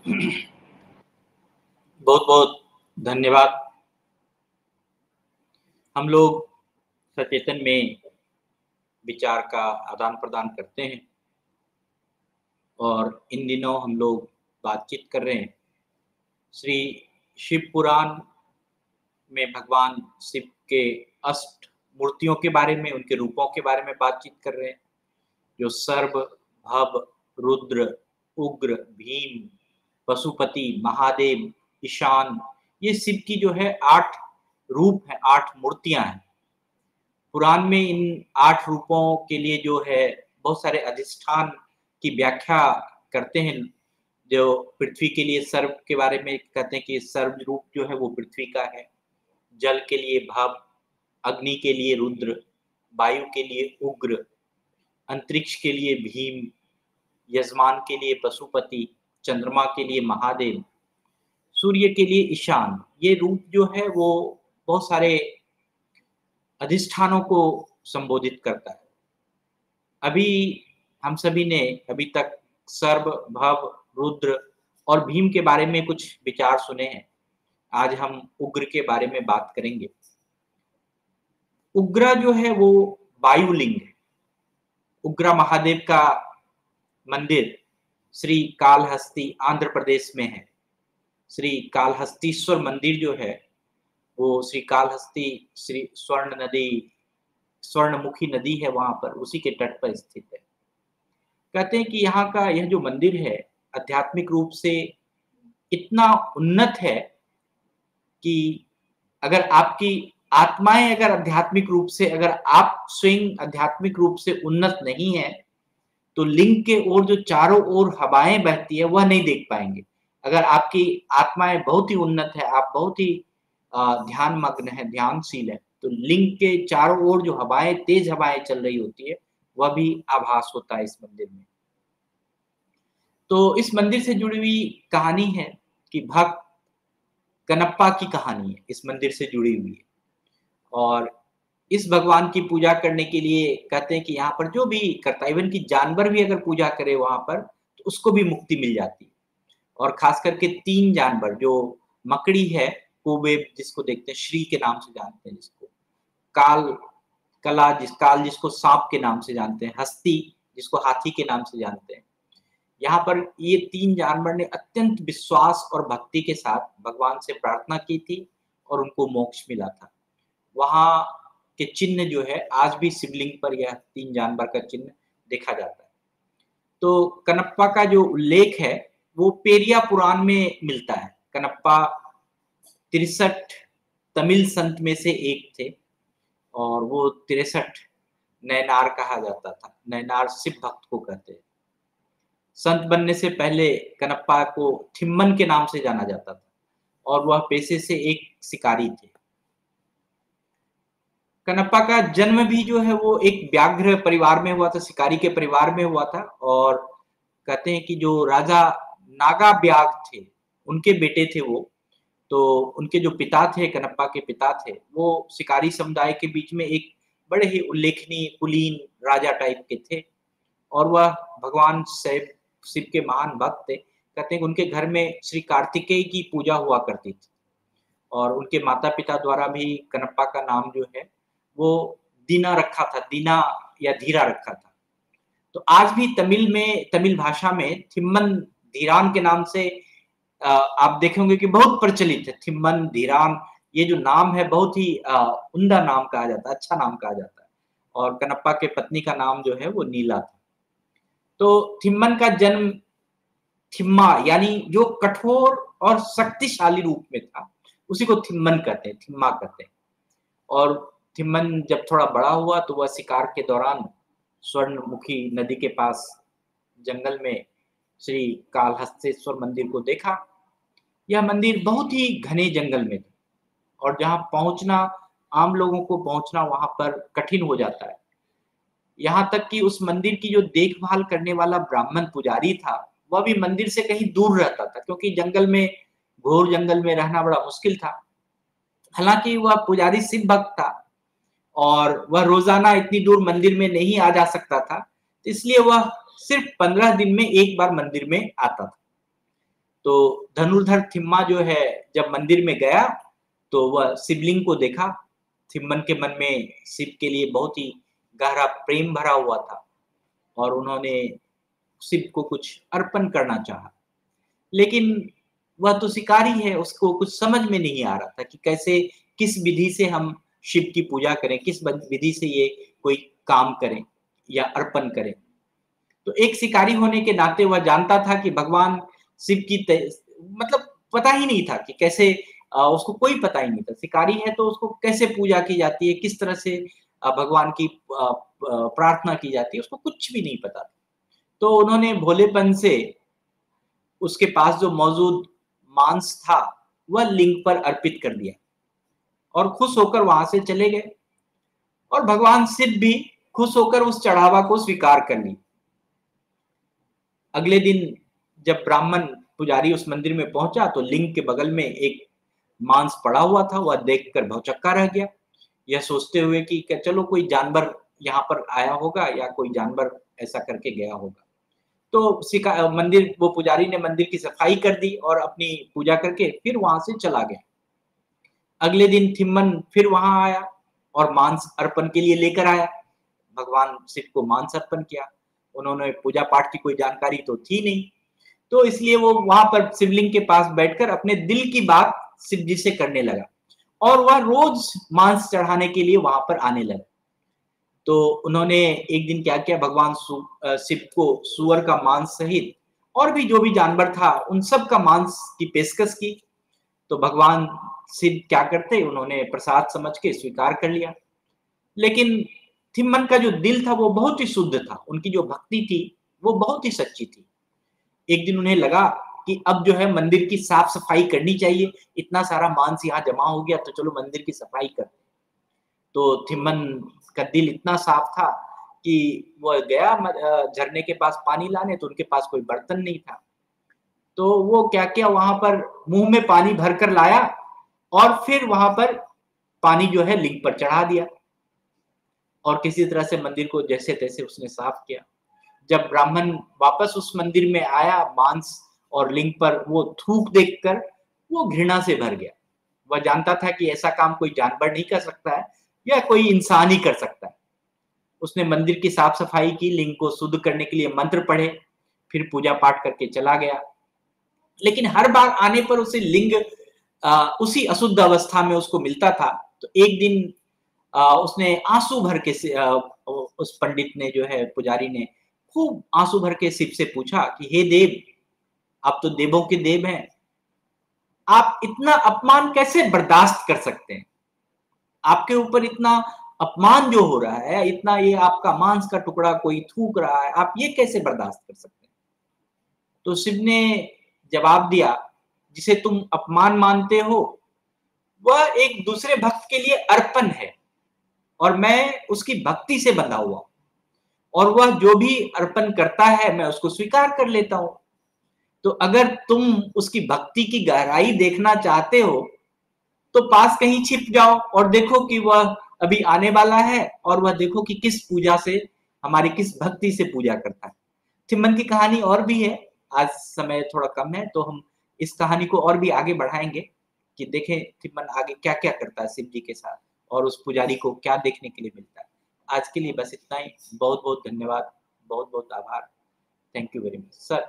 बहुत बहुत धन्यवाद। हम लोग सचेतन में विचार का आदान प्रदान करते हैं और इन दिनों हम लोग बातचीत कर रहे हैं श्री शिव पुराण में भगवान शिव के अष्ट मूर्तियों के बारे में, उनके रूपों के बारे में बातचीत कर रहे हैं, जो सर्व, भव, रुद्र, उग्र, भीम, पशुपति, महादेव, ईशान, ये शिव की जो है 8 रूप हैं, 8 मूर्तियां हैं। पुराण में इन 8 रूपों के लिए जो है बहुत सारे अधिष्ठान की व्याख्या करते हैं। जो पृथ्वी के लिए सर्व के बारे में कहते हैं कि सर्व रूप जो है वो पृथ्वी का है, जल के लिए भव, अग्नि के लिए रुद्र, वायु के लिए उग्र, अंतरिक्ष के लिए भीम, यजमान के लिए पशुपति, चंद्रमा के लिए महादेव, सूर्य के लिए ईशान। ये रूप जो है वो बहुत सारे अधिष्ठानों को संबोधित करता है। अभी हम सभी ने अभी तक सर्व, भव, रुद्र और भीम के बारे में कुछ विचार सुने हैं। आज हम उग्र के बारे में बात करेंगे। उग्र जो है वो वायुलिंग है। उग्र महादेव का मंदिर श्री कालहस्ती आंध्र प्रदेश में है। श्री कालहस्तीश्वर मंदिर जो है वो श्री कालहस्ती, श्री स्वर्ण नदी, स्वर्णमुखी नदी है वहां पर, उसी के तट पर स्थित है। कहते हैं कि यहाँ का यह जो मंदिर है आध्यात्मिक रूप से इतना उन्नत है कि अगर आपकी आत्माएं अगर आध्यात्मिक रूप से, अगर आप स्वयं आध्यात्मिक रूप से उन्नत नहीं है तो लिंग के ओर जो चारों ओर हवाएं बहती है वह नहीं देख पाएंगे। अगर आपकी आत्माएं बहुत ही उन्नत है, आप बहुत ही ध्यान मग्न है, ध्यानशील है, तो लिंग के चारों ओर जो हवाएं, तेज हवाएं चल रही होती है वह भी आभास होता है इस मंदिर में। तो इस मंदिर से जुड़ी हुई कहानी है कि भक्त कनप्पा की कहानी है, इस मंदिर से जुड़ी हुई है। और इस भगवान की पूजा करने के लिए कहते हैं कि यहाँ पर जो भी करता है, इवन कि जानवर भी अगर पूजा करे वहां पर तो उसको भी मुक्ति मिल जाती है। और खास करके 3 जानवर, जो मकड़ी है, कोबेब जिसको देखते हैं, श्री के नाम से जानते हैं जिसको, काल जिसको सांप के नाम से जानते हैं, हस्ती जिसको हाथी के नाम से जानते हैं। यहाँ पर ये 3 जानवर ने अत्यंत विश्वास और भक्ति के साथ भगवान से प्रार्थना की थी और उनको मोक्ष मिला था। वहां के चिन्ह जो है आज भी शिवलिंग पर यह 3 जानवर का चिन्ह देखा जाता है। तो कनप्पा का जो उल्लेख है वो पेरिया पुराण में मिलता है। कनप्पा 63 तमिल संत में से एक थे और वो 63 नैनार कहा जाता था। नैनार शिव भक्त को कहते हैं। संत बनने से पहले कनप्पा को थिम्मन के नाम से जाना जाता था और वह पेशे से एक शिकारी थे। कनप्पा का जन्म भी जो है वो एक व्याघ्र परिवार में हुआ था, शिकारी के परिवार में हुआ था। और कहते हैं कि जो राजा नागा व्याघ थे उनके बेटे थे वो। तो उनके जो पिता थे, कनप्पा के पिता थे, वो शिकारी समुदाय के बीच में एक बड़े ही उल्लेखनीय कुलीन राजा टाइप के थे और वह भगवान शिव के महान भक्त थे। कहते हैं कि उनके घर में श्री कार्तिकेय की पूजा हुआ करती थी और उनके माता पिता द्वारा भी कनप्पा का नाम जो है वो दीना रखा था, दीना या धीरा रखा था। तो आज भी तमिल भाषा में थिम्मन धीरान के नाम से आप देखेंगे कि बहुत प्रचलित है। थिम्मन, धीरान, ये जो नाम है बहुत ही उम्दा नाम कहा जाता है, अच्छा नाम कहा जाता है। और कनप्पा के पत्नी का नाम जो है वो नीला था। तो थिम्मन का जन्म थिम्मा यानी जो कठोर और शक्तिशाली रूप में था उसी को थिम्मन कहते हैं, थिम्मा कहते हैं। और थिम्मन जब थोड़ा बड़ा हुआ तो वह शिकार के दौरान स्वर्णमुखी नदी के पास जंगल में श्री कालहस्तेश्वर मंदिर को देखा। यह मंदिर बहुत ही घने जंगल में था और जहां पहुंचना, आम लोगों को पहुंचना वहां पर कठिन हो जाता है। यहाँ तक कि उस मंदिर की जो देखभाल करने वाला ब्राह्मण पुजारी था वह भी मंदिर से कहीं दूर रहता था, क्योंकि जंगल में, घोर जंगल में रहना बड़ा मुश्किल था। हालांकि वह पुजारी शिव भक्त था और वह रोजाना इतनी दूर मंदिर में नहीं आ जा सकता था, इसलिए वह सिर्फ 15 दिन में एक बार मंदिर में आता था। तो धनुर्धर थिम्मा जो है जब मंदिर में गया तो वह शिवलिंग को देखा। थिम्मन के मन में शिव के लिए बहुत ही गहरा प्रेम भरा हुआ था और उन्होंने शिव को कुछ अर्पण करना चाहा। लेकिन वह तो शिकारी है, उसको कुछ समझ में नहीं आ रहा था कि कैसे, किस विधि से हम शिव की पूजा करें, किस विधि से ये कोई काम करें या अर्पण करें। तो एक शिकारी होने के नाते वह जानता था कि भगवान शिव की मतलब पता ही नहीं था कि कैसे, उसको कोई पता ही नहीं था। शिकारी है तो उसको कैसे पूजा की जाती है, किस तरह से भगवान की प्रार्थना की जाती है, उसको कुछ भी नहीं पता था। तो उन्होंने भोलेपन से उसके पास जो मौजूद मांस था वह लिंग पर अर्पित कर दिया और खुश होकर वहां से चले गए। और भगवान शिव भी खुश होकर उस चढ़ावा को स्वीकार कर ली। अगले दिन जब ब्राह्मण पुजारी उस मंदिर में पहुंचा तो लिंग के बगल में एक मांस पड़ा हुआ था। वह देखकर भौचक्का रह गया, यह सोचते हुए कि चलो कोई जानवर यहाँ पर आया होगा या कोई जानवर ऐसा करके गया होगा। तो मंदिर, वो पुजारी ने मंदिर की सफाई कर दी और अपनी पूजा करके फिर वहां से चला गया। अगले दिन थिम्मन फिर वहां आया और मांस अर्पण के लिए लेकर आया। भगवान शिव को मांस अर्पण किया। उन्होंने पूजा पाठ की कोई जानकारी तो थी नहीं, तो इसलिए वो वहां पर शिवलिंग के पास बैठकर अपने दिल की बात शिव जी से करने लगा और वह रोज मांस चढ़ाने के लिए वहां पर आने लगा। तो उन्होंने एक दिन क्या किया, भगवान शिव को सुअर का मांस सहित और भी जो भी जानवर था उन सब का मांस की पेशकश की। तो भगवान शिव क्या करते, उन्होंने प्रसाद समझ के स्वीकार कर लिया। लेकिन थिम्मन का जो दिल था वो बहुत ही शुद्ध था, उनकी जो भक्ति थी वो बहुत ही सच्ची थी। एक दिन उन्हें लगा कि अब जो है मंदिर की साफ सफाई करनी चाहिए, इतना सारा मांस यहाँ जमा हो गया तो चलो मंदिर की सफाई कर। तो थिम्मन का दिल इतना साफ था कि वो गया झरने के पास पानी लाने, तो उनके पास कोई बर्तन नहीं था। तो वो क्या किया, वहां पर मुंह में पानी भरकर लाया और फिर वहां पर पानी जो है लिंग पर चढ़ा दिया और किसी तरह से मंदिर को जैसे तैसे उसने साफ किया। जब ब्राह्मण वापस उस मंदिर में आया, मांस और लिंग पर वो थूक देखकर वो घृणा से भर गया। वह जानता था कि ऐसा काम कोई जानवर नहीं कर सकता है या कोई इंसान ही कर सकता है। उसने मंदिर की साफ सफाई की, लिंग को शुद्ध करने के लिए मंत्र पढ़े, फिर पूजा पाठ करके चला गया। लेकिन हर बार आने पर उसे लिंग उसी अशुद्ध अवस्था में उसको मिलता था। तो एक दिन उसने आंसू भर के उस पंडित ने जो है, पुजारी ने खूब आंसू भर के शिव से पूछा कि हे देव, आप तो देवों के देव हैं, आप इतना अपमान कैसे बर्दाश्त कर सकते हैं? आपके ऊपर इतना अपमान जो हो रहा है, इतना ये आपका मांस का टुकड़ा कोई थूक रहा है, आप ये कैसे बर्दाश्त कर सकते हैं? तो शिव ने जवाब दिया, जिसे तुम अपमान मानते हो वह एक दूसरे भक्त के लिए अर्पण है और मैं उसकी भक्ति से बंधा हुआ हूं और वह जो भी अर्पण करता है मैं उसको स्वीकार कर लेता हूं। तो अगर तुम उसकी भक्ति की गहराई देखना चाहते हो तो पास कहीं छिप जाओ और देखो कि वह अभी आने वाला है और वह देखो कि किस पूजा से, हमारी किस भक्ति से पूजा करता है। थिम्मन की कहानी और भी है, आज समय थोड़ा कम है तो हम इस कहानी को और भी आगे बढ़ाएंगे कि देखें थिम्मन आगे क्या क्या करता है शिव जी के साथ और उस पुजारी को क्या देखने के लिए मिलता है। आज के लिए बस इतना ही। बहुत बहुत धन्यवाद, बहुत बहुत आभार। Thank you very much sir.